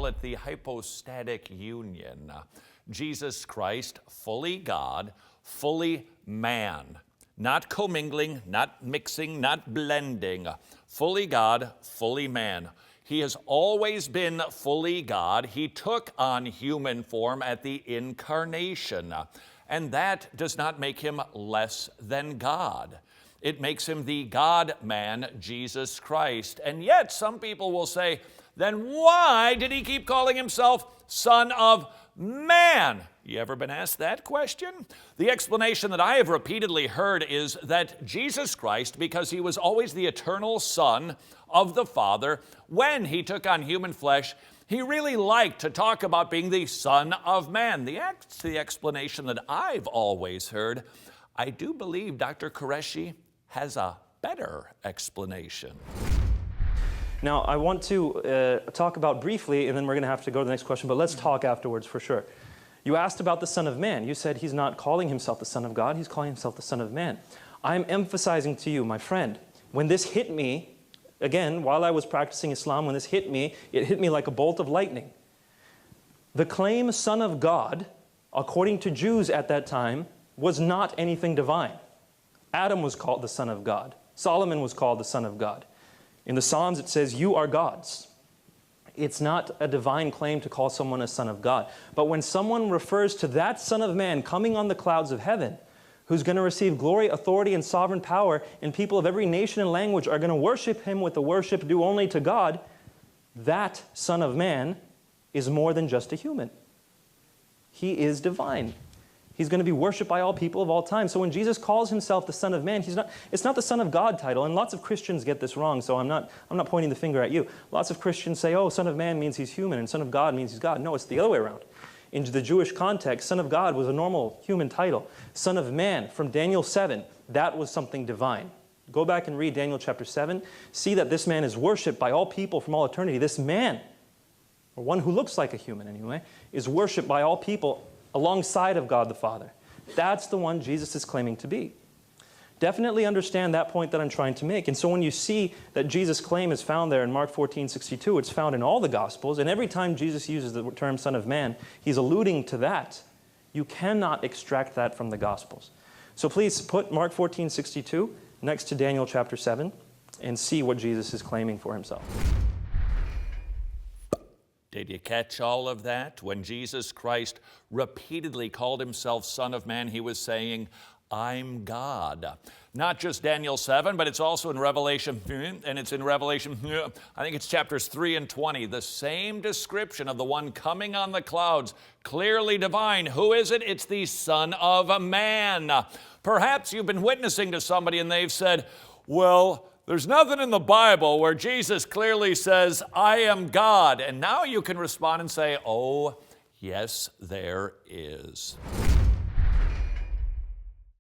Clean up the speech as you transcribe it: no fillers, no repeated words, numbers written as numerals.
call it the hypostatic union. Jesus Christ, fully God, fully man. Not commingling, not mixing, not blending. Fully God, fully man. He has always been fully God. He took on human form at the incarnation. And that does not make him less than God. It makes him the God-man, Jesus Christ. And yet, some people will say, then why did he keep calling himself Son of Man? You ever been asked that question? The explanation that I have repeatedly heard is that Jesus Christ, because he was always the eternal Son of the Father, when he took on human flesh, he really liked to talk about being the Son of Man. That's the explanation that I've always heard. I do believe Dr. Qureshi has a better explanation. Now, I want to talk about briefly, and then we're going to have to go to the next question, but let's talk afterwards for sure. You asked about the Son of Man. You said he's not calling himself the Son of God, he's calling himself the Son of Man. I'm emphasizing to you, my friend, when this hit me, again, while I was practicing Islam, when this hit me, it hit me like a bolt of lightning. The claim Son of God, according to Jews at that time, was not anything divine. Adam was called the Son of God. Solomon was called the Son of God. In the Psalms it says, you are gods. It's not a divine claim to call someone a son of God. But when someone refers to that Son of Man coming on the clouds of heaven, who's going to receive glory, authority, and sovereign power, and people of every nation and language are going to worship him with the worship due only to God, that Son of Man is more than just a human. He is divine. He's going to be worshipped by all people of all time. So when Jesus calls himself the Son of Man, it's not the Son of God title. And lots of Christians get this wrong, so I'm not pointing the finger at you. Lots of Christians say, oh, Son of Man means he's human, and Son of God means he's God. No, it's the other way around. In the Jewish context, Son of God was a normal human title. Son of Man, from Daniel 7, that was something divine. Go back and read Daniel chapter 7. See that this man is worshipped by all people from all eternity. This man, or one who looks like a human anyway, is worshipped by all people alongside of God the Father. That's the one Jesus is claiming to be. Definitely understand that point that I'm trying to make. And so when you see that Jesus' claim is found there in Mark 14:62, it's found in all the Gospels, and every time Jesus uses the term Son of Man, he's alluding to that. You cannot extract that from the Gospels. So please put Mark 14:62 next to Daniel chapter 7 and see what Jesus is claiming for himself. Did you catch all of that? When Jesus Christ repeatedly called himself Son of Man, he was saying, I'm God. Not just Daniel 7, but it's also in Revelation, and it's in Revelation, I think it's chapters 3 and 20, the same description of the one coming on the clouds, clearly divine. Who is it? It's the Son of Man. Perhaps you've been witnessing to somebody and they've said, well, there's nothing in the Bible where Jesus clearly says, I am God. And now you can respond and say, oh, yes, there is.